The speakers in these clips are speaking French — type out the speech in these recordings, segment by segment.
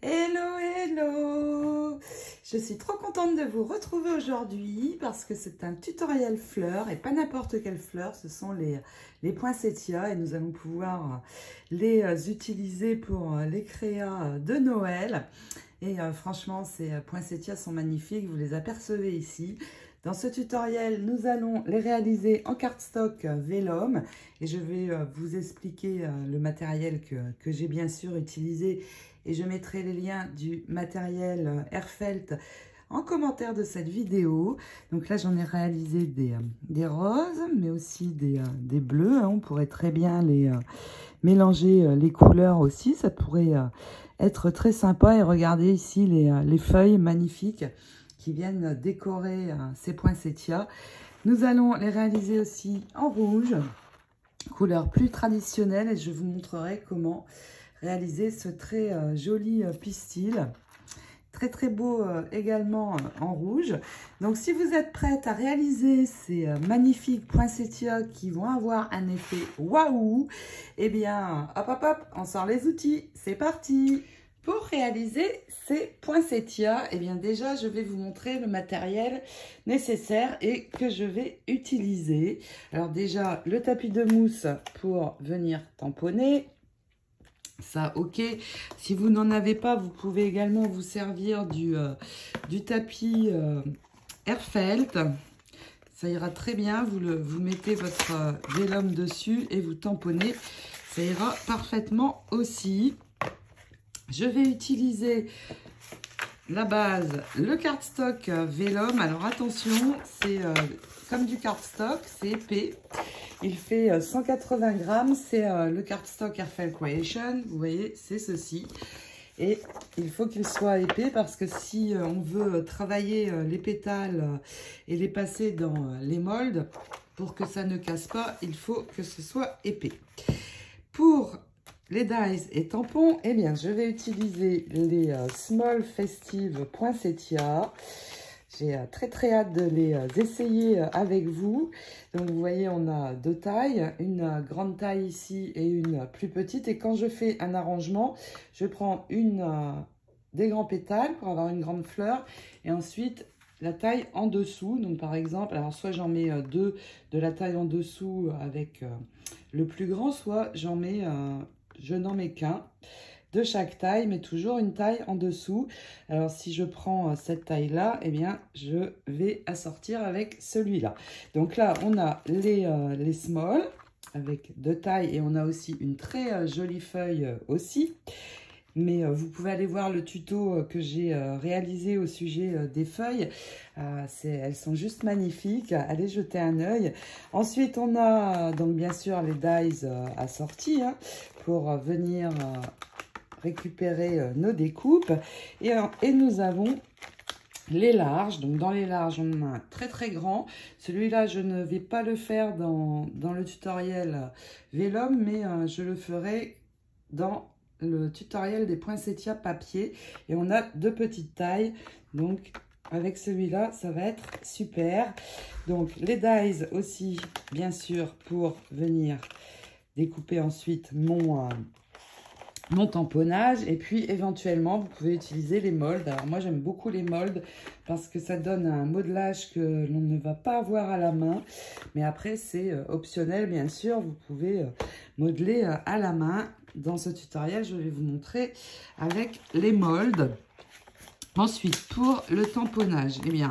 Hello, hello! Je suis trop contente de vous retrouver aujourd'hui parce que c'est un tutoriel fleurs et pas n'importe quelle fleur, ce sont les poinsettias et nous allons pouvoir les utiliser pour les créas de Noël. Et franchement, ces poinsettias sont magnifiques, vous les apercevez ici. Dans ce tutoriel, nous allons les réaliser en cardstock vélum et je vais vous expliquer le matériel que j'ai bien sûr utilisé et je mettrai les liens du matériel Airfelt en commentaire de cette vidéo. Donc là, j'en ai réalisé des roses, mais aussi des bleus. Hein. On pourrait très bien les mélanger les couleurs aussi. Ça pourrait être très sympa. Et regardez ici les feuilles magnifiques qui viennent décorer ces poinsettias. Nous allons les réaliser aussi en rouge, couleur plus traditionnelle, et je vous montrerai comment réaliser ce très joli pistil. Très très beau également en rouge. Donc si vous êtes prête à réaliser ces magnifiques poinsettias qui vont avoir un effet waouh, eh bien hop hop hop, on sort les outils, c'est parti! Pour réaliser ces poinsettias, eh bien déjà je vais vous montrer le matériel nécessaire et que je vais utiliser. Alors déjà le tapis de mousse pour venir tamponner. Ça, ok. Si vous n'en avez pas, vous pouvez également vous servir du tapis Airfelt. Ça ira très bien. Vous mettez votre vélum dessus et vous tamponnez. Ça ira parfaitement aussi. Je vais utiliser la base, le cardstock vélum. Alors attention, c'est comme du cardstock, c'est épais. Il fait 180 grammes, c'est le cardstock Airfelt Creation, vous voyez, c'est ceci. Et il faut qu'il soit épais parce que si on veut travailler les pétales et les passer dans les moldes, pour que ça ne casse pas, il faut que ce soit épais. Pour les dies et tampons, eh bien, je vais utiliser les Small Festive Poinsettia. J'ai très très hâte de les essayer avec vous. Donc vous voyez, on a deux tailles, une grande taille ici et une plus petite. Et quand je fais un arrangement, je prends des grands pétales pour avoir une grande fleur. Et ensuite, la taille en dessous. Donc par exemple, alors soit j'en mets deux de la taille en dessous avec le plus grand, soit je n'en mets qu'un de chaque taille, mais toujours une taille en dessous. Alors, si je prends cette taille-là, eh bien, je vais assortir avec celui-là. Donc là, on a les small avec deux tailles et on a aussi une très jolie feuille aussi. Mais vous pouvez aller voir le tuto que j'ai réalisé au sujet des feuilles. Elles sont juste magnifiques. Allez jeter un œil. Ensuite, on a donc bien sûr les dies assortis hein, pour venir récupérer nos découpes et nous avons les larges. Donc dans les larges on a un très très grand, celui-là je ne vais pas le faire dans le tutoriel vélum, mais je le ferai dans le tutoriel des poinsettias papier. Et on a deux petites tailles, donc avec celui-là ça va être super. Donc les dies aussi bien sûr pour venir découper ensuite mon tamponnage. Et puis éventuellement vous pouvez utiliser les moldes. Alors moi j'aime beaucoup les moldes parce que ça donne un modelage que l'on ne va pas avoir à la main, mais après c'est optionnel bien sûr, vous pouvez modeler à la main. Dans ce tutoriel je vais vous montrer avec les moldes. Ensuite, pour le tamponnage, eh bien,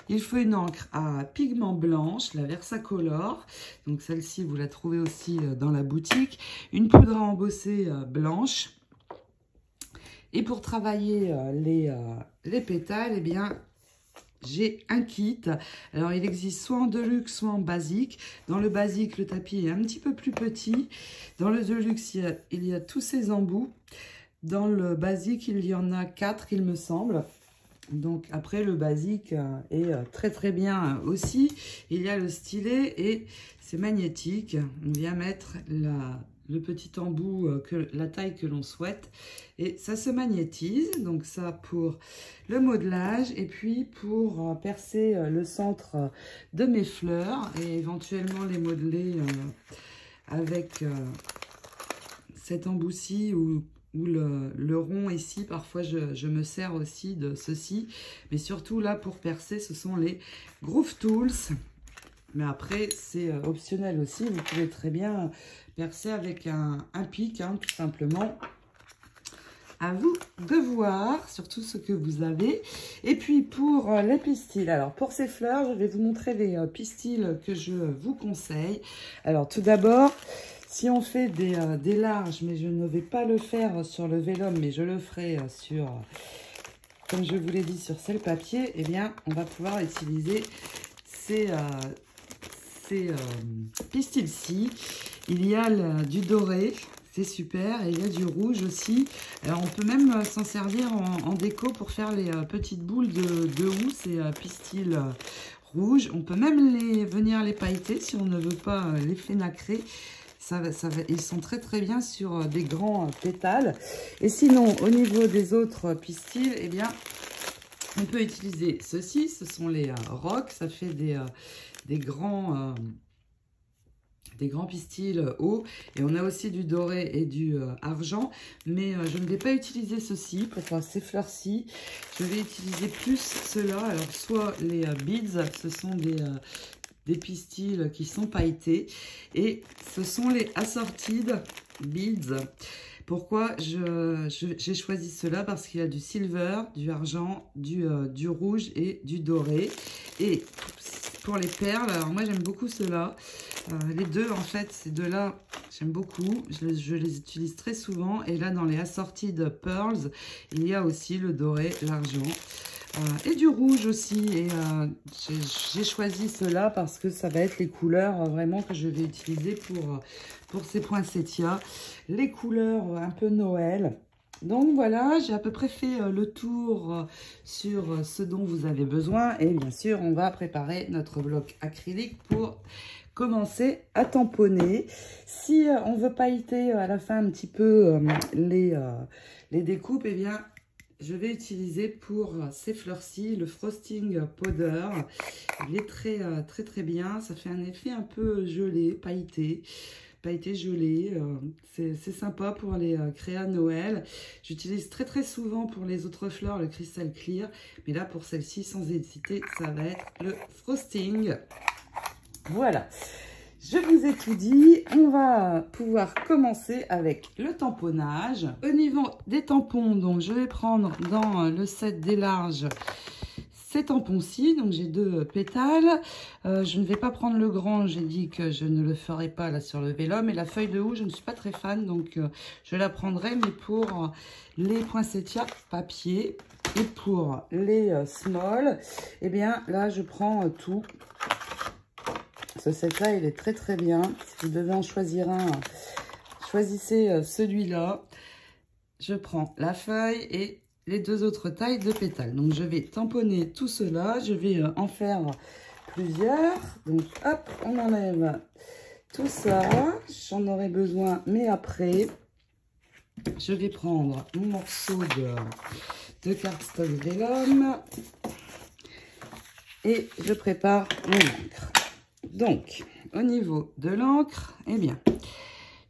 il faut une encre à pigment blanche, la Versacolor. Donc celle-ci, vous la trouvez aussi dans la boutique. Une poudre à embosser blanche. Et pour travailler les pétales, eh bien, j'ai un kit. Alors, il existe soit en deluxe, soit en basique. Dans le basique, le tapis est un petit peu plus petit. Dans le deluxe, il y a tous ces embouts. Dans le basique, il y en a 4, il me semble. Donc après, le basique est très très bien aussi. Il y a le stylet et c'est magnétique. On vient mettre le petit embout, la taille que l'on souhaite. Et ça se magnétise. Donc ça pour le modelage. Et puis pour percer le centre de mes fleurs. Et éventuellement les modeler avec cet embout-ci ou ou le rond ici. Parfois, je me sers aussi de ceci. Mais surtout, là, pour percer, ce sont les Groove Tools. Mais après, c'est optionnel aussi. Vous pouvez très bien percer avec un pic, hein, tout simplement. À vous de voir, surtout ce que vous avez. Et puis, pour les pistils. Alors, pour ces fleurs, je vais vous montrer les pistils que je vous conseille. Alors, tout d'abord, si on fait des larges, mais je ne vais pas le faire sur le vélum, mais je le ferai sur, comme je vous l'ai dit, sur celle papier, eh bien, on va pouvoir utiliser ces pistils-ci. Il y a du doré, c'est super, et il y a du rouge aussi. Alors, on peut même s'en servir en déco pour faire les petites boules de houx, ces pistils rouges. On peut même venir les pailleter si on ne veut pas l'effet nacré. Ils sont très très bien sur des grands pétales. Et sinon, au niveau des autres pistils, eh bien, on peut utiliser ceci. Ce sont les rocs. Ça fait des grands pistils hauts. Et on a aussi du doré et du argent. Mais je ne vais pas utiliser ceci pour ces fleurs-ci. Je vais utiliser plus ceux-là. Alors, soit les beads, ce sont des pistils qui sont pailletés. Et ce sont les assorted beads. Pourquoi j'ai choisi cela? Parce qu'il y a du silver, du argent, du rouge et du doré. Et pour les perles, alors moi j'aime beaucoup ceux-là. Les deux, en fait, ces deux-là, j'aime beaucoup. Je les utilise très souvent. Et là, dans les assorted pearls, il y a aussi le doré, l'argent. Et du rouge aussi, et j'ai choisi cela parce que ça va être les couleurs vraiment que je vais utiliser pour ces poinsettias, les couleurs un peu Noël. Donc voilà, j'ai à peu près fait le tour sur ce dont vous avez besoin, et bien sûr on va préparer notre bloc acrylique pour commencer à tamponner. Si on veut pailleter à la fin un petit peu les découpes, eh bien je vais utiliser pour ces fleurs-ci le frosting powder. Il est très très bien. Ça fait un effet un peu gelé, pailleté gelé. C'est sympa pour les créas Noël. J'utilise très très souvent pour les autres fleurs le Crystal Clear. Mais là pour celle-ci, sans hésiter, ça va être le frosting. Voilà. Je vous ai tout dit, on va pouvoir commencer avec le tamponnage. Au niveau des tampons, donc je vais prendre dans le set des larges ces tampons-ci. Donc j'ai 2 pétales. Je ne vais pas prendre le grand, j'ai dit que je ne le ferai pas là sur le vélum. Et la feuille de houx, je ne suis pas très fan, donc je la prendrai. Mais pour les poinsettias papier et pour les small, eh bien là je prends tout. Ce set-là, il est très très bien. Si vous devez en choisir un, choisissez celui-là. Je prends la feuille et les 2 autres tailles de pétales. Donc, je vais tamponner tout cela. Je vais en faire plusieurs. Donc, hop, on enlève tout ça. J'en aurai besoin, mais après, je vais prendre mon morceau de cardstock vélum et je prépare mon encre. Donc, au niveau de l'encre, eh bien,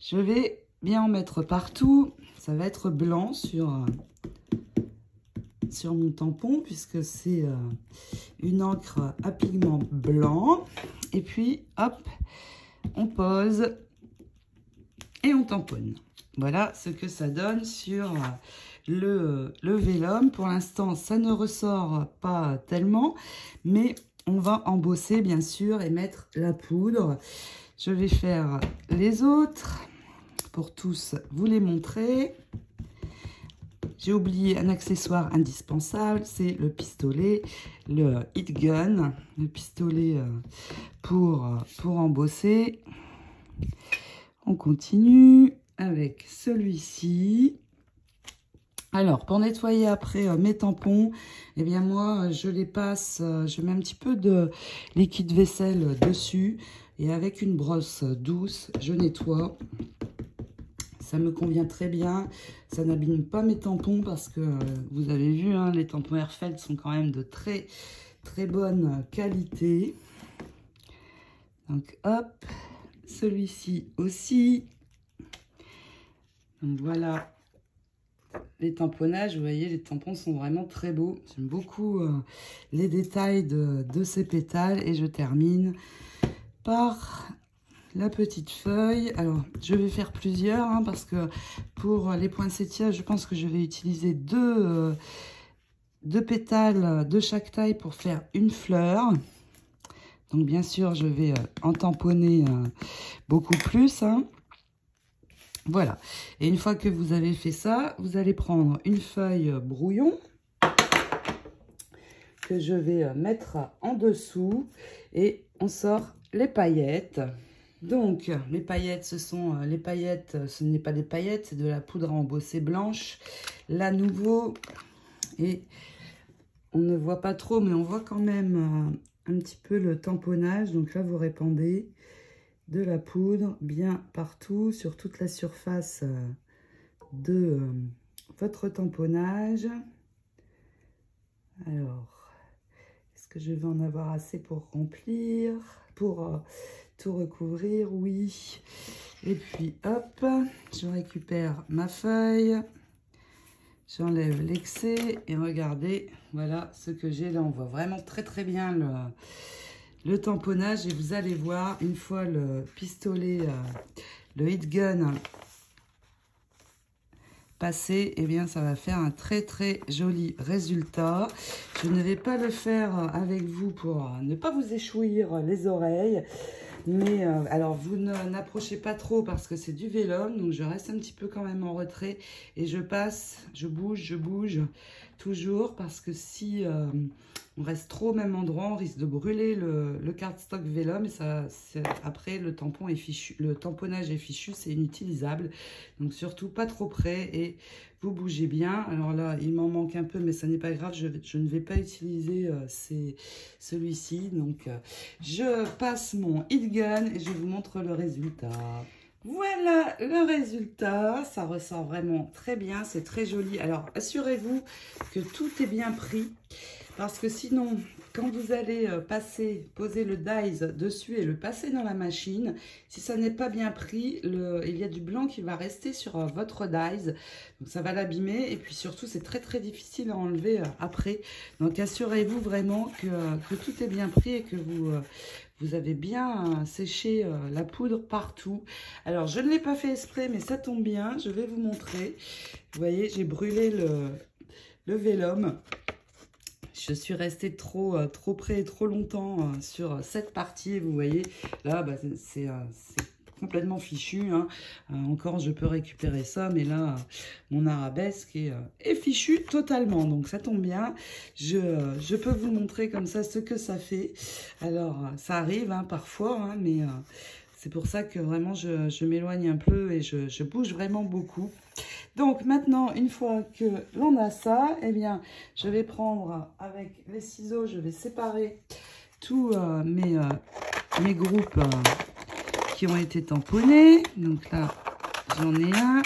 je vais bien en mettre partout. Ça va être blanc sur mon tampon, puisque c'est une encre à pigment blanc. Et puis, hop, on pose et on tamponne. Voilà ce que ça donne sur le vélum. Pour l'instant, ça ne ressort pas tellement, mais on va embosser, bien sûr, et mettre la poudre. Je vais faire les autres pour tous vous les montrer. J'ai oublié un accessoire indispensable, c'est le pistolet, le heat gun, le pistolet pour embosser. On continue avec celui-ci. Alors, pour nettoyer après mes tampons, eh bien moi, je les passe, je mets un petit peu de liquide vaisselle dessus. Et avec une brosse douce, je nettoie. Ça me convient très bien. Ça n'abîme pas mes tampons parce que vous avez vu, hein, les tampons Airfeld sont quand même de très, très bonne qualité. Donc, hop, celui-ci aussi. Donc, voilà les tamponnages. Vous voyez, les tampons sont vraiment très beaux. J'aime beaucoup les détails de ces pétales. Et je termine par la petite feuille. Alors, je vais faire plusieurs hein, parce que pour les poinsettias, je pense que je vais utiliser deux pétales de chaque taille pour faire une fleur. Donc, bien sûr, je vais en tamponner beaucoup plus. Hein. Voilà. Et une fois que vous avez fait ça, vous allez prendre une feuille brouillon que je vais mettre en dessous et on sort les paillettes. Donc, les paillettes, ce n'est pas des paillettes, c'est de la poudre à embosser blanche. Là, nouveau, et on ne voit pas trop, mais on voit quand même un petit peu le tamponnage. Donc là, vous répandez de la poudre bien partout, sur toute la surface de votre tamponnage. Alors, est-ce que je vais en avoir assez pour remplir, pour tout recouvrir? Oui. Et puis, hop, je récupère ma feuille. J'enlève l'excès et regardez, voilà ce que j'ai là. On voit vraiment très très bien le tamponnage et vous allez voir, une fois le pistolet, le heat gun passé, et bien ça va faire un très très joli résultat. Je ne vais pas le faire avec vous pour ne pas vous échouir les oreilles. Mais alors, vous n'approchez pas trop parce que c'est du vélum. Donc, je reste un petit peu quand même en retrait. Et je passe, je bouge toujours. Parce que si on reste trop au même endroit, on risque de brûler le cardstock vélum. Et après, le tampon est fichu, le tamponnage est fichu, c'est inutilisable. Donc, surtout pas trop près. Et vous bougez bien. Alors là, il m'en manque un peu, mais ça n'est pas grave. Je ne vais pas utiliser celui-ci. Donc, je passe mon heat gun et je vous montre le résultat. Voilà le résultat. Ça ressort vraiment très bien. C'est très joli. Alors, assurez-vous que tout est bien pris. Parce que sinon, quand vous allez poser le dies dessus et le passer dans la machine, si ça n'est pas bien pris, il y a du blanc qui va rester sur votre dies. Donc ça va l'abîmer et puis surtout, c'est très très difficile à enlever après. Donc assurez-vous vraiment que tout est bien pris et que vous avez bien séché la poudre partout. Alors, je ne l'ai pas fait exprès, mais ça tombe bien. Je vais vous montrer. Vous voyez, j'ai brûlé le vélum. Je suis restée trop près et trop longtemps sur cette partie. Vous voyez, là, bah, c'est complètement fichu. Hein. Encore, je peux récupérer ça, mais là, mon arabesque est fichu totalement. Donc, ça tombe bien. Je peux vous montrer comme ça ce que ça fait. Alors, ça arrive hein, parfois, hein, mais c'est pour ça que vraiment, je m'éloigne un peu et je bouge vraiment beaucoup. Donc maintenant, une fois que l'on a ça, eh bien, je vais prendre avec les ciseaux, je vais séparer tous mes groupes qui ont été tamponnés. Donc là, j'en ai un.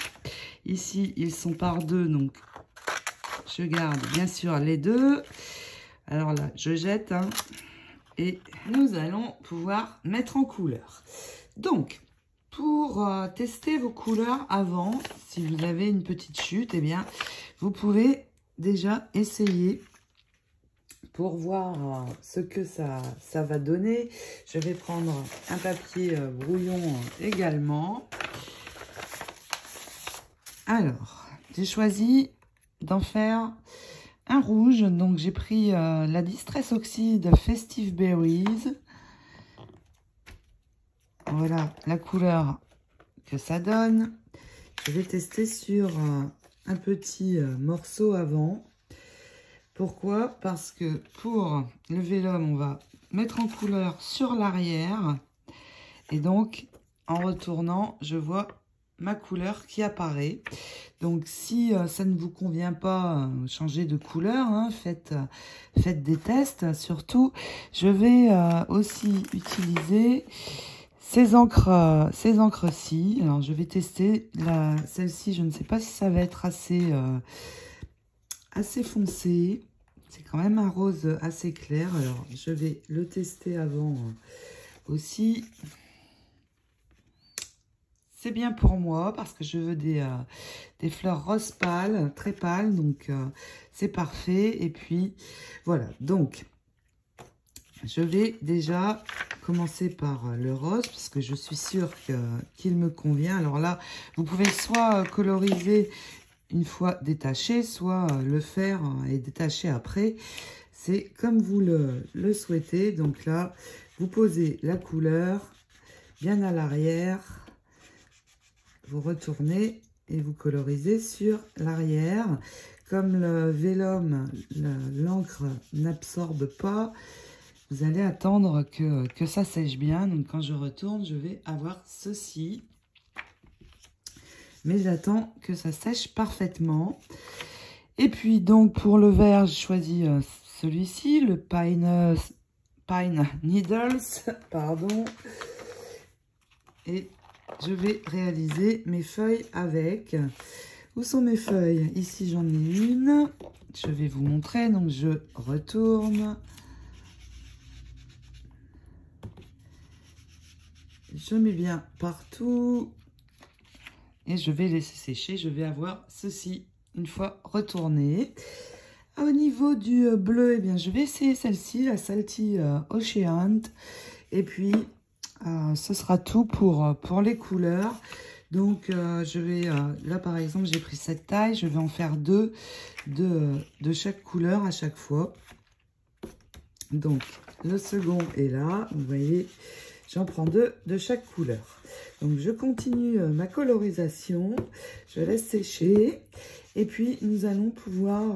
Ici, ils sont par deux, donc je garde bien sûr les deux. Alors là, je jette hein, et nous allons pouvoir mettre en couleur. Donc, pour tester vos couleurs avant, si vous avez une petite chute, eh bien, vous pouvez déjà essayer pour voir ce que ça va donner. Je vais prendre un papier brouillon également. Alors, j'ai choisi d'en faire un rouge. Donc, j'ai pris la Distress Oxide Festive Berries. Voilà la couleur que ça donne. Je vais tester sur un petit morceau avant. Pourquoi? Parce que pour le vélum, on va mettre en couleur sur l'arrière. Et donc, en retournant, je vois ma couleur qui apparaît. Donc, si ça ne vous convient pas, changez de couleur. Hein, faites des tests. Surtout, je vais aussi utiliser ces encres-ci. Alors, je vais tester celle-ci. Je ne sais pas si ça va être assez foncé. C'est quand même un rose assez clair. Alors, je vais le tester avant aussi. c'est bien pour moi parce que je veux des fleurs rose pâles, très pâles, donc c'est parfait. Et puis voilà, donc je vais déjà commencer par le rose parce que je suis sûre qu'il me convient. Alors là, vous pouvez soit coloriser une fois détaché, soit le faire et détacher après. C'est comme vous le souhaitez. Donc là, vous posez la couleur bien à l'arrière. Vous retournez et vous colorisez sur l'arrière. Comme le vélum, l'encre n'absorbe pas, vous allez attendre que ça sèche bien. Donc quand je retourne, je vais avoir ceci. Mais j'attends que ça sèche parfaitement. Et puis donc pour le vert, j'ai choisi celui-ci, le Pine Needles, pardon. Et je vais réaliser mes feuilles avec. Où sont mes feuilles? Ici, j'en ai une. Je vais vous montrer. Donc, je retourne. Je mets bien partout. Et je vais laisser sécher. Je vais avoir ceci une fois retourné. Au niveau du bleu, eh bien, je vais essayer celle-ci, la Salty Ocean. Et puis, ce sera tout pour les couleurs. Donc, je vais, là par exemple, j'ai pris cette taille, je vais en faire deux de chaque couleur à chaque fois. Donc, le second est là, vous voyez, j'en prends deux de chaque couleur. Donc, je continue ma colorisation, je laisse sécher, et puis nous allons pouvoir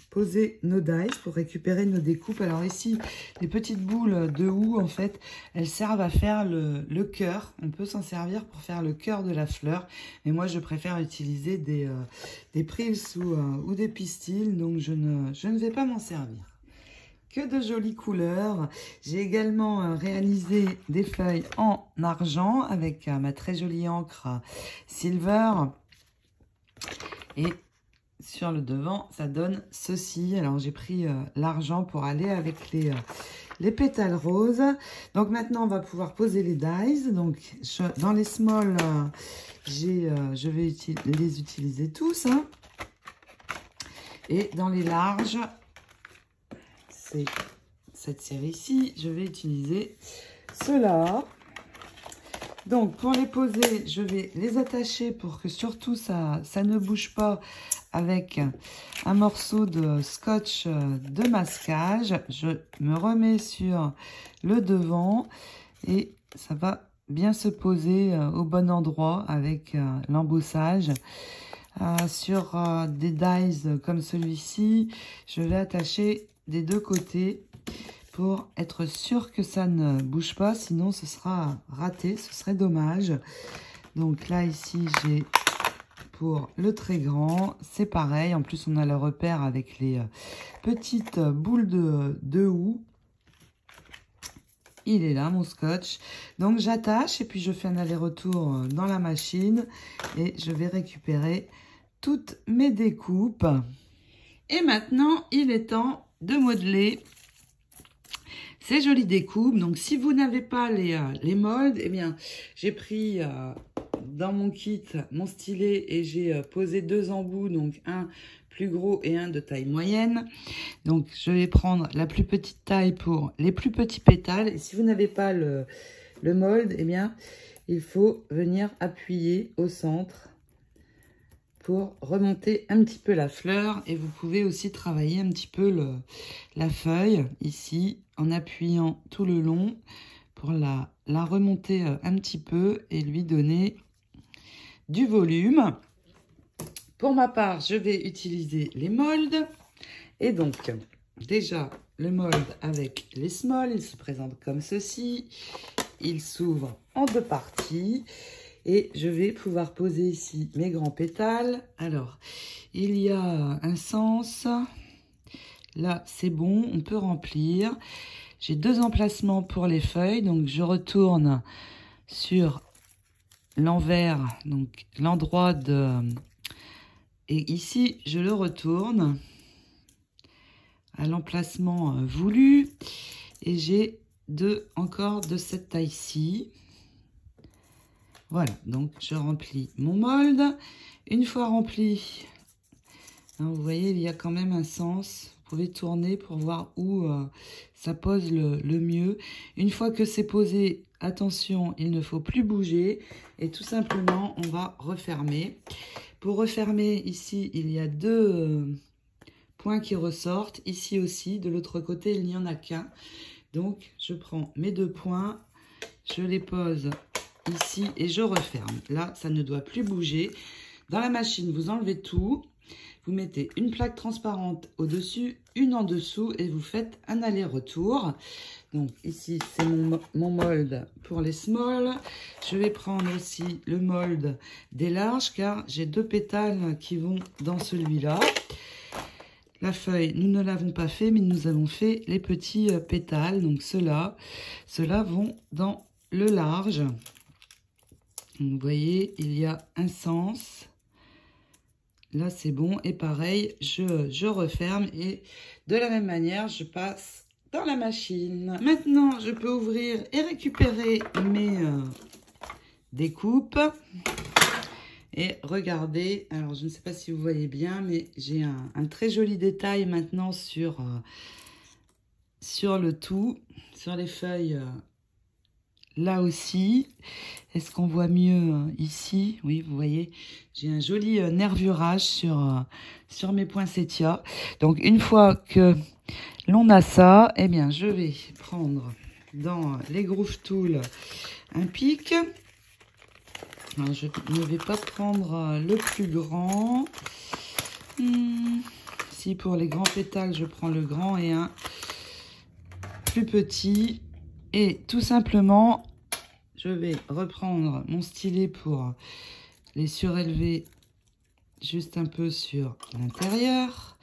poser nos dies pour récupérer nos découpes. Alors ici, les petites boules de houx, en fait, elles servent à faire le cœur. On peut s'en servir pour faire le cœur de la fleur. Mais moi, je préfère utiliser des prills ou des pistils, donc je ne vais pas m'en servir. Que de jolies couleurs. J'ai également réalisé des feuilles en argent avec ma très jolie encre silver. Et sur le devant, ça donne ceci. Alors, j'ai pris l'argent pour aller avec les pétales roses. Donc, maintenant, on va pouvoir poser les dies. Donc, dans les small, je vais les utiliser tous. Hein. Et dans les larges, c'est cette série-ci, je vais utiliser ceux-là. Donc, pour les poser, je vais les attacher pour que surtout ça ne bouge pas avec un morceau de scotch de masquage. Je me remets sur le devant et ça va bien se poser au bon endroit avec l'embossage. Sur des dies comme celui-ci, je vais attacher des deux côtés pour être sûr que ça ne bouge pas, sinon ce sera raté, ce serait dommage. Donc là, ici, j'ai pour le très grand, c'est pareil. En plus, on a le repère avec les petites boules de houx. Il est là, mon scotch. Donc, j'attache et puis je fais un aller-retour dans la machine et je vais récupérer toutes mes découpes. Et maintenant, il est temps de modeler ces jolies découpes. Donc, si vous n'avez pas les moldes, eh bien, j'ai pris dans mon kit mon stylet et j'ai posé deux embouts, donc un plus gros et un de taille moyenne. Donc, je vais prendre la plus petite taille pour les plus petits pétales. Et si vous n'avez pas le mold, eh bien, il faut venir appuyer au centre pour remonter un petit peu la fleur. Et vous pouvez aussi travailler un petit peu la feuille ici en appuyant tout le long pour la remonter un petit peu et lui donner du volume. Pour ma part, je vais utiliser les molds. Et donc, déjà, le mold avec les small, il se présente comme ceci. Il s'ouvre en deux parties. Et je vais pouvoir poser ici mes grands pétales. Alors, il y a un sens. Là, c'est bon, on peut remplir. J'ai deux emplacements pour les feuilles. Donc, je retourne sur l'envers, donc l'endroit de... Et ici, je le retourne à l'emplacement voulu. Et j'ai encore de cette taille-ci. Voilà, donc je remplis mon mold. Une fois rempli, hein, vous voyez, il y a quand même un sens. Vous pouvez tourner pour voir où ça pose le mieux. Une fois que c'est posé, attention, il ne faut plus bouger. Et tout simplement, on va refermer. Pour refermer, ici, il y a deux points qui ressortent. Ici aussi, de l'autre côté, il n'y en a qu'un. Donc, je prends mes deux points, je les pose ici et je referme. Là, ça ne doit plus bouger. Dans la machine, vous enlevez tout. Vous mettez une plaque transparente au-dessus, une en dessous et vous faites un aller-retour. Donc ici, c'est mon mold pour les small. Je vais prendre aussi le mold des larges car j'ai deux pétales qui vont dans celui-là. La feuille, nous ne l'avons pas fait, mais nous avons fait les petits pétales. Donc ceux-là vont dans le large. Donc, vous voyez, il y a un sens. Là, c'est bon. Et pareil, je referme. Et de la même manière, je passe dans la machine. Maintenant, je peux ouvrir et récupérer mes découpes. Et regardez, alors je ne sais pas si vous voyez bien, mais j'ai un très joli détail maintenant sur le tout, sur les feuilles. Là aussi, est-ce qu'on voit mieux ici? Oui, vous voyez, j'ai un joli nervurage sur mes poinsettias. Donc, une fois que l'on a ça, eh bien, je vais prendre dans les Groove Tools un pic. Alors, je ne vais pas prendre le plus grand. Si pour les grands pétales, je prends le grand et un plus petit. Et tout simplement, je vais reprendre mon stylet pour les surélever juste un peu sur l'intérieur,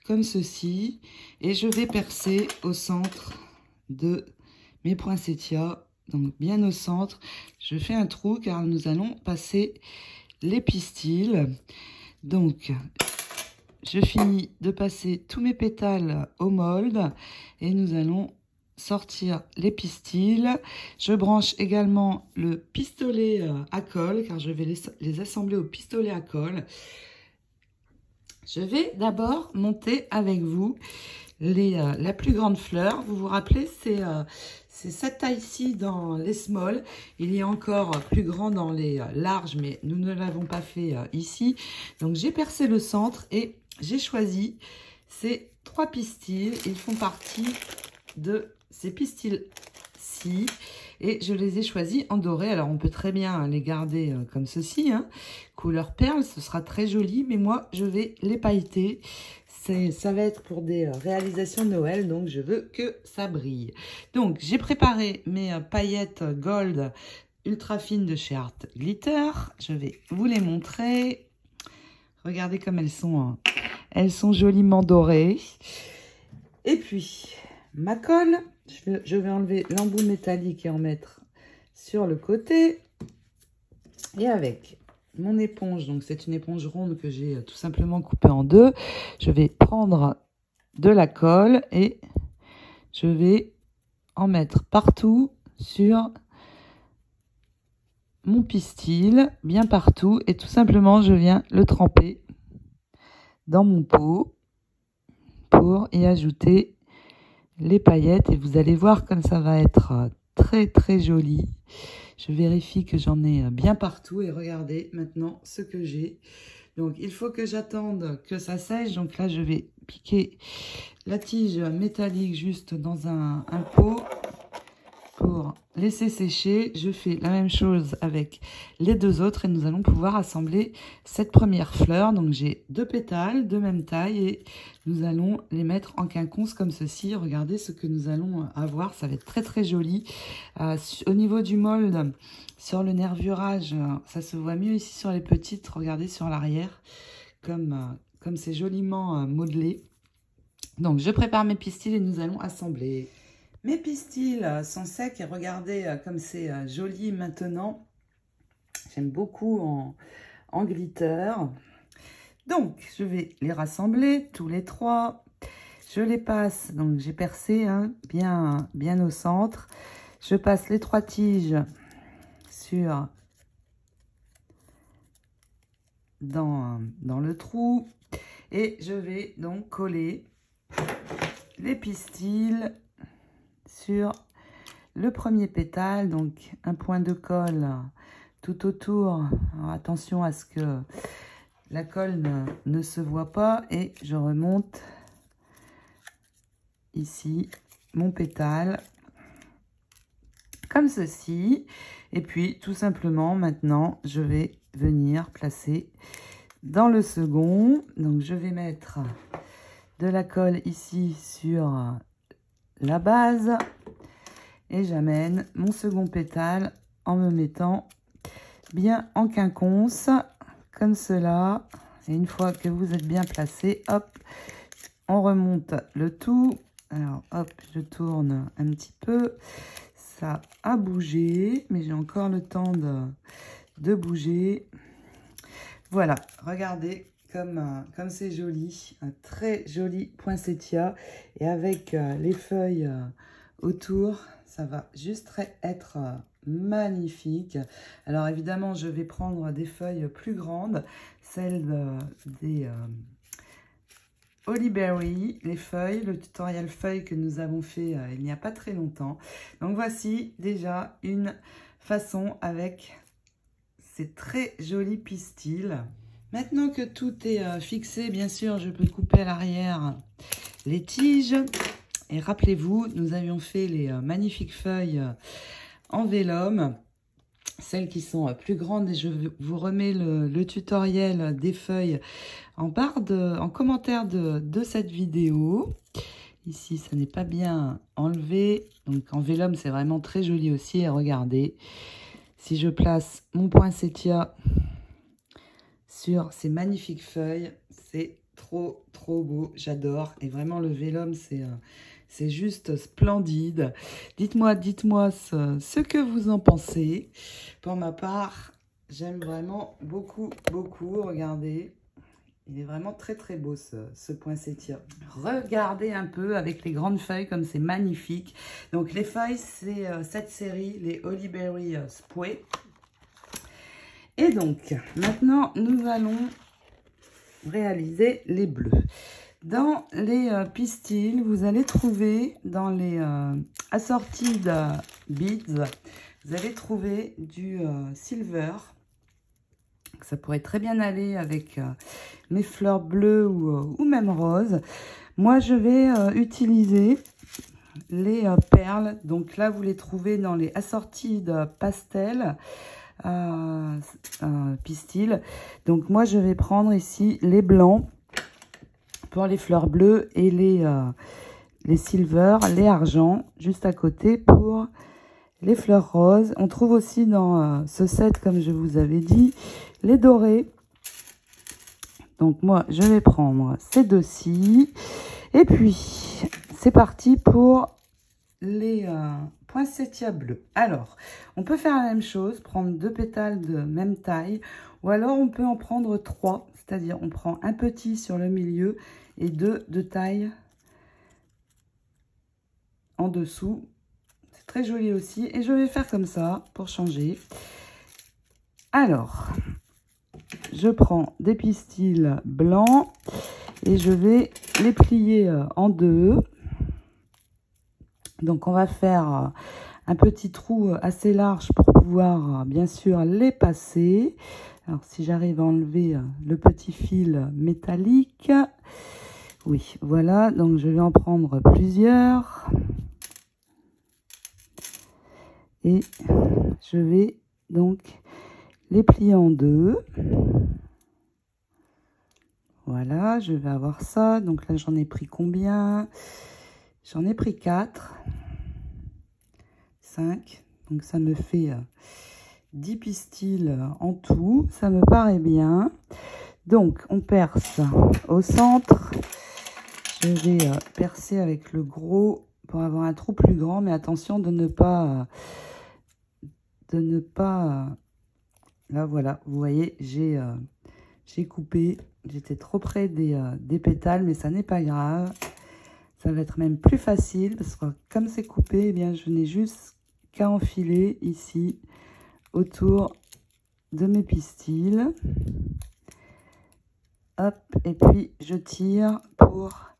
comme ceci. Et je vais percer au centre de mes poinsettias, donc bien au centre. Je fais un trou car nous allons passer les pistils. Donc, je finis de passer tous mes pétales au mold et nous allons sortir les pistils. Je branche également le pistolet à colle car je vais les assembler au pistolet à colle. Je vais d'abord monter avec vous la plus grande fleur. Vous vous rappelez, c'est cette taille-ci dans les small. Il y a encore plus grand dans les larges, mais nous ne l'avons pas fait ici. Donc j'ai percé le centre et j'ai choisi ces trois pistils. Ils font partie de ces pistils-ci et je les ai choisis en doré. Alors on peut très bien les garder comme ceci, hein, couleur perle, ce sera très joli, mais moi je vais les pailleter. Ça va être pour des réalisations de Noël, donc je veux que ça brille. Donc j'ai préparé mes paillettes gold ultra fines de chez Art Glitter. Je vais vous les montrer. Regardez comme elles sont joliment dorées. Et puis ma colle, je vais enlever l'embout métallique et en mettre sur le côté. Et avec mon éponge, donc c'est une éponge ronde que j'ai tout simplement coupée en deux, je vais prendre de la colle et je vais en mettre partout sur mon pistil, bien partout, et tout simplement je viens le tremper dans mon pot pour y ajouter les paillettes et vous allez voir comme ça va être très très joli. Je vérifie que j'en ai bien partout et regardez maintenant ce que j'ai. Donc il faut que j'attende que ça sèche. Donc là je vais piquer la tige métallique juste dans un pot pour laisser sécher. Je fais la même chose avec les deux autres et nous allons pouvoir assembler cette première fleur. Donc j'ai deux pétales de même taille et nous allons les mettre en quinconce comme ceci. Regardez ce que nous allons avoir, ça va être très très joli. Au niveau du mold, sur le nervurage, ça se voit mieux ici sur les petites. Regardez sur l'arrière, comme c'est joliment modelé. Donc je prépare mes pistils et nous allons assembler. Mes pistils sont secs et regardez comme c'est joli maintenant. J'aime beaucoup en glitter. Donc, je vais les rassembler tous les trois. Je les passe, donc j'ai percé hein, bien au centre. Je passe les trois tiges sur dans le trou. Et je vais donc coller les pistils sur le premier pétale. Donc un point de colle tout autour. Alors, attention à ce que la colle ne se voit pas. Et je remonte ici mon pétale comme ceci. Et puis tout simplement maintenant je vais venir placer dans le second. Donc je vais mettre de la colle ici sur la base et j'amène mon second pétale en me mettant bien en quinconce comme cela. Et une fois que vous êtes bien placé, hop, on remonte le tout. Alors hop, je tourne un petit peu. Ça a bougé, mais j'ai encore le temps de bouger. Voilà, regardez comme c'est joli. Un très joli poinsettia. Et avec les feuilles autour, ça va juste être magnifique. Alors évidemment, je vais prendre des feuilles plus grandes, celles des Holly Berry, les feuilles, le tutoriel feuilles que nous avons fait il n'y a pas très longtemps. Donc voici déjà une façon avec ces très jolis pistils. Maintenant que tout est fixé, bien sûr, je peux couper à l'arrière les tiges. Et rappelez-vous, nous avions fait les magnifiques feuilles en vélum. Celles qui sont plus grandes, et je vous remets le tutoriel des feuilles en commentaire de cette vidéo. Ici, ça n'est pas bien enlevé. Donc en vélum, c'est vraiment très joli aussi. Et regardez, si je place mon poinsettia sur ces magnifiques feuilles, c'est trop beau. J'adore. Et vraiment, le vélum, c'est juste splendide. Dites-moi ce que vous en pensez. Pour ma part, j'aime vraiment beaucoup. Regardez, il est vraiment très beau ce poinsettia. Regardez un peu avec les grandes feuilles comme c'est magnifique. Donc les feuilles, c'est cette série, les Holly Berry Spray. Et donc, maintenant, nous allons réaliser les bleus. Dans les pistils, vous allez trouver, dans les assorted beads, vous allez trouver du silver. Ça pourrait très bien aller avec mes fleurs bleues ou même roses. Moi, je vais utiliser les perles. Donc là, vous les trouvez dans les assorted pastel pistil. Donc moi, je vais prendre ici les blancs pour les fleurs bleues et les silver, les argents, juste à côté pour les fleurs roses. On trouve aussi dans ce set, comme je vous avais dit, les dorés. Donc moi, je vais prendre ces deux-ci. Et puis, c'est parti pour les poinsettias bleus. Alors, on peut faire la même chose, prendre deux pétales de même taille, ou alors on peut en prendre trois, c'est-à-dire on prend un petit sur le milieu et deux de taille en dessous. C'est très joli aussi, et je vais faire comme ça pour changer. Alors, je prends des pistils blancs et je vais les plier en deux. Donc on va faire un petit trou assez large pour pouvoir bien sûr les passer. Alors si j'arrive à enlever le petit fil métallique. Oui, voilà, donc je vais en prendre plusieurs. Et je vais donc les plier en deux. Voilà, je vais avoir ça. Donc là, j'en ai pris combien? J'en ai pris 4. 5. Donc ça me fait 10 pistils en tout. Ça me paraît bien. Donc on perce au centre. Je vais percer avec le gros pour avoir un trou plus grand. Mais attention de ne pas... Là voilà, vous voyez, j'ai coupé. J'étais trop près des pétales, mais ça n'est pas grave. Ça va être même plus facile parce que comme c'est coupé, eh bien, je n'ai juste qu'à enfiler ici autour de mes pistils. hop, et puis je tire pour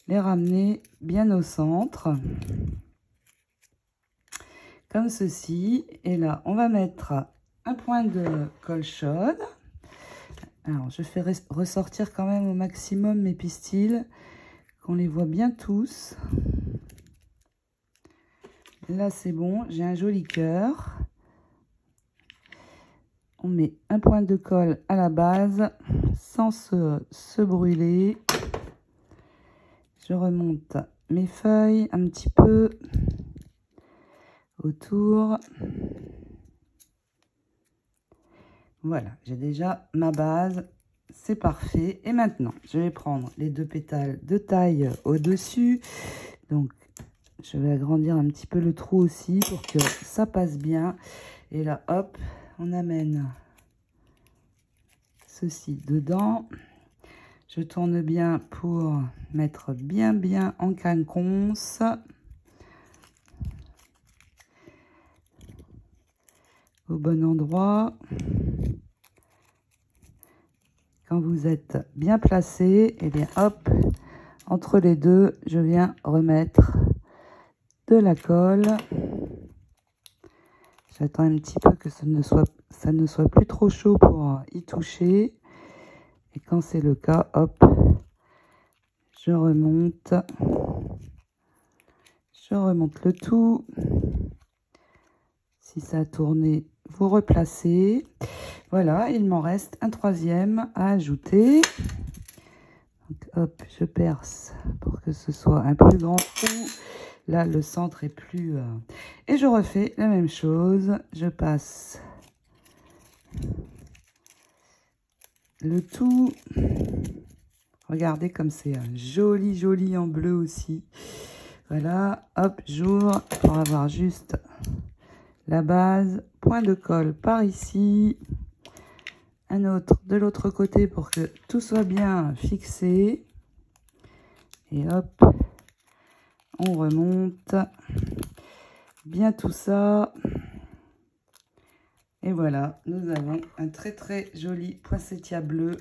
les ramener bien au centre. Comme ceci. Et là, on va mettre un point de colle chaude. Alors, je fais ressortir quand même au maximum mes pistils, qu'on les voit bien tous. Là, c'est bon, j'ai un joli cœur. On met un point de colle à la base, sans se brûler. Je remonte mes feuilles un petit peu autour. Voilà, j'ai déjà ma base, c'est parfait. Et maintenant, je vais prendre les 2 pétales de taille au-dessus. Donc, je vais agrandir un petit peu le trou aussi pour que ça passe bien. Et là, hop, on amène ceci dedans. Je tourne bien pour mettre bien en quinconce. Au bon endroit. Quand vous êtes bien placé, et bien hop, entre les deux, je viens remettre de la colle. J'attends un petit peu que ça ne soit plus trop chaud pour y toucher. Et quand c'est le cas, hop, je remonte le tout. Si ça a tourné, vous replacez. Voilà, il m'en reste un 3e à ajouter. Donc, hop, je perce pour que ce soit un plus grand trou. Là, le centre est plus... Et je refais la même chose. Je passe le tout. Regardez comme c'est joli en bleu aussi. Voilà, hop, j'ouvre pour avoir juste la base. Point de colle par ici. Un autre de l'autre côté pour que tout soit bien fixé. Et hop, on remonte bien tout ça. Et voilà, nous avons un très joli poinsettia bleu.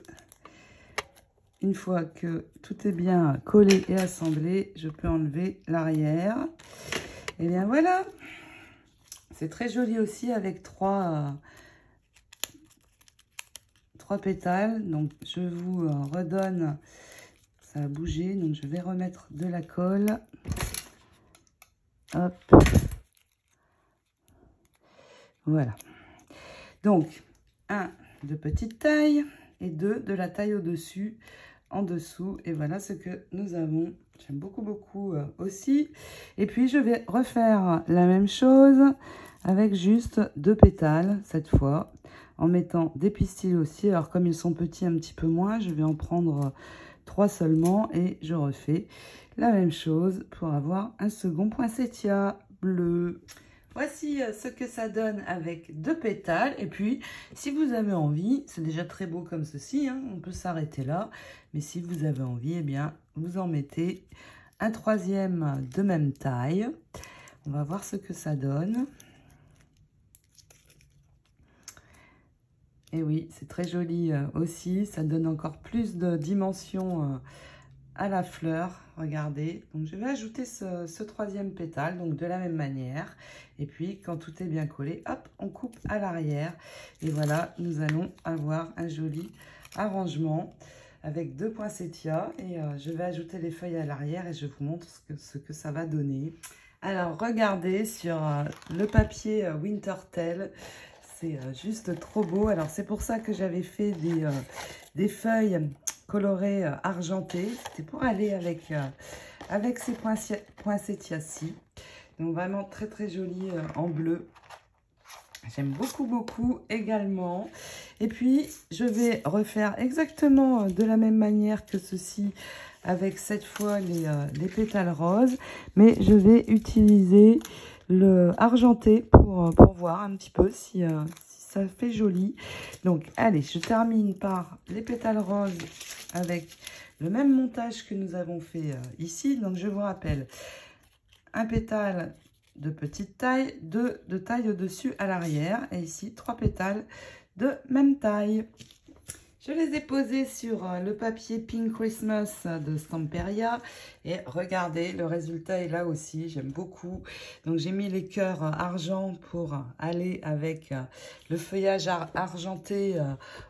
Une fois que tout est bien collé et assemblé, je peux enlever l'arrière. Et bien voilà, c'est très joli aussi avec trois pétales. Donc je vous redonne, ça a bougé, donc je vais remettre de la colle. Hop. Voilà. Donc, 1 de petite taille et 2 de la taille au-dessus, en dessous. Et voilà ce que nous avons. J'aime beaucoup aussi. Et puis, je vais refaire la même chose avec juste 2 pétales cette fois, en mettant des pistils aussi. Alors, comme ils sont petits, un petit peu moins, je vais en prendre 3 seulement et je refais la même chose pour avoir un second poinsettia bleu. Voici ce que ça donne avec 2 pétales. Et puis, si vous avez envie, c'est déjà très beau comme ceci, hein, on peut s'arrêter là. Mais si vous avez envie, eh bien, vous en mettez un 3e de même taille. On va voir ce que ça donne. Et oui, c'est très joli aussi. Ça donne encore plus de dimension à la fleur. Regardez. Donc, je vais ajouter ce 3e pétale, donc de la même manière. Et puis, quand tout est bien collé, hop, on coupe à l'arrière. Et voilà, nous allons avoir un joli arrangement avec 2 poinsettias. Et je vais ajouter les feuilles à l'arrière et je vous montre ce que ça va donner. Alors, regardez sur le papier Wintertale. C'est juste trop beau. Alors, c'est pour ça que j'avais fait des feuilles colorées argentées. C'était pour aller avec ces poinsettias-ci. Donc, vraiment très joli en bleu. J'aime beaucoup également. Et puis, je vais refaire exactement de la même manière que ceci avec cette fois les pétales roses. Mais je vais utiliser le argenté pour voir un petit peu si ça fait joli. Donc, allez, je termine par les pétales roses avec le même montage que nous avons fait ici. Donc, je vous rappelle, un pétale de petite taille, 2 de taille au-dessus à l'arrière. Et ici, 3 pétales de même taille. Je les ai posés sur le papier Pink Christmas de Stamperia et regardez, le résultat est là aussi, j'aime beaucoup. Donc j'ai mis les cœurs argent pour aller avec le feuillage argenté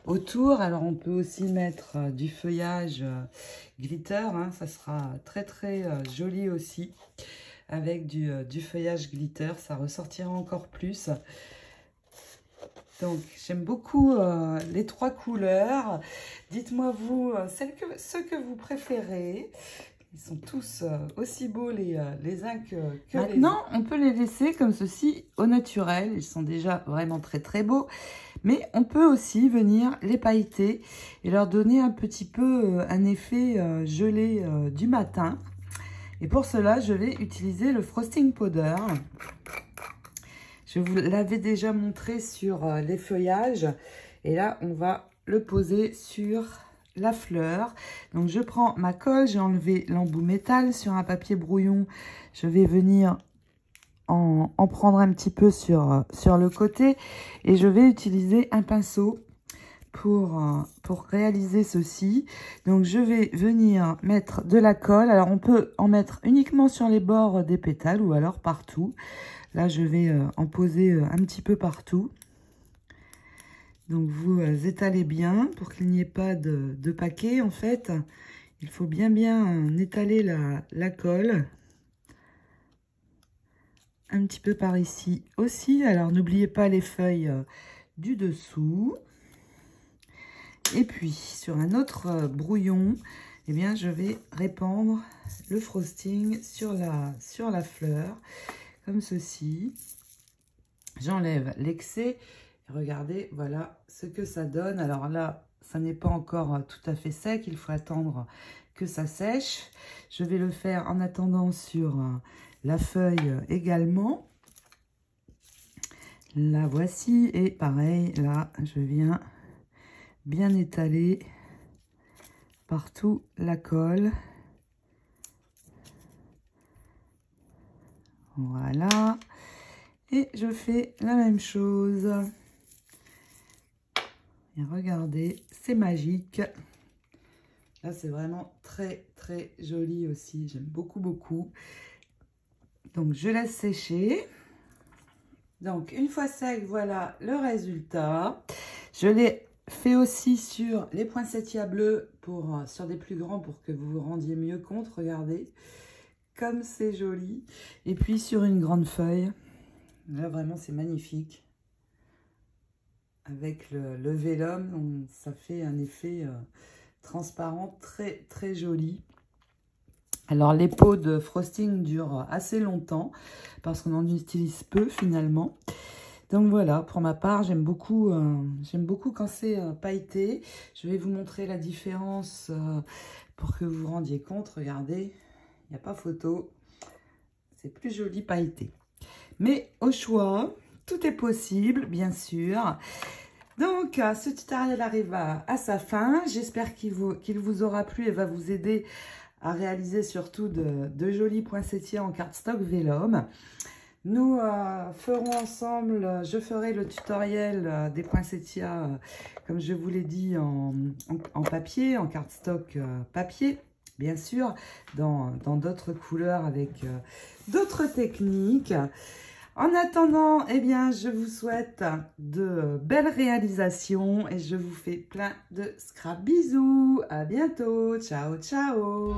autour. Alors on peut aussi mettre du feuillage glitter, hein, ça sera très joli aussi. Avec du feuillage glitter, ça ressortira encore plus. Donc, j'aime beaucoup les 3 couleurs. Dites-moi, vous, ceux que vous préférez. Ils sont tous aussi beaux les uns que maintenant, on peut les laisser comme ceci au naturel. Ils sont déjà vraiment très beaux. Mais on peut aussi venir les pailleter et leur donner un petit peu un effet gelé du matin. Et pour cela, je vais utiliser le frosting powder. Je vous l'avais déjà montré sur les feuillages. Et là, on va le poser sur la fleur. Donc, je prends ma colle. J'ai enlevé l'embout métal sur un papier brouillon. Je vais venir en prendre un petit peu sur le côté. Et je vais utiliser un pinceau pour réaliser ceci. Donc, je vais venir mettre de la colle. Alors, on peut en mettre uniquement sur les bords des pétales ou alors partout. Là, je vais en poser un petit peu partout. Donc, vous étalez bien pour qu'il n'y ait pas de paquet. En fait, il faut bien étaler la colle. Un petit peu par ici aussi. Alors, n'oubliez pas les feuilles du dessous. Et puis, sur un autre brouillon, eh bien, je vais répandre le frosting sur la fleur. Comme ceci. J'enlève l'excès. Regardez, voilà ce que ça donne. Alors là, ça n'est pas encore tout à fait sec. Il faut attendre que ça sèche. Je vais le faire en attendant sur la feuille également. La voici. Et pareil, là, je viens bien étaler partout la colle. Voilà. Et je fais la même chose. Et regardez, c'est magique. Là, c'est vraiment très joli aussi. J'aime beaucoup. Donc, je laisse sécher. Donc, une fois sec, voilà le résultat. Je l'ai fait aussi sur les poinsettias bleus, sur des plus grands, pour que vous vous rendiez mieux compte. Regardez. Comme c'est joli. Et puis sur une grande feuille. Là, vraiment, c'est magnifique. Avec le vélum, ça fait un effet transparent très joli. Alors, les pots de frosting durent assez longtemps parce qu'on en utilise peu finalement. Donc voilà, pour ma part, j'aime beaucoup quand c'est pailleté. Je vais vous montrer la différence pour que vous vous rendiez compte. Regardez. Il n'y a pas photo, c'est plus joli pailleté. Mais au choix, tout est possible, bien sûr. Donc, ce tutoriel arrive à sa fin. J'espère qu'il vous aura plu et va vous aider à réaliser surtout de jolis poinsettias en cardstock vélum. Nous ferons ensemble, je ferai le tutoriel des poinsettias, comme je vous l'ai dit, en papier, en cardstock papier. Bien sûr, dans d'autres couleurs avec d'autres techniques. En attendant, eh bien, je vous souhaite de belles réalisations et je vous fais plein de scrap bisous. À bientôt. Ciao.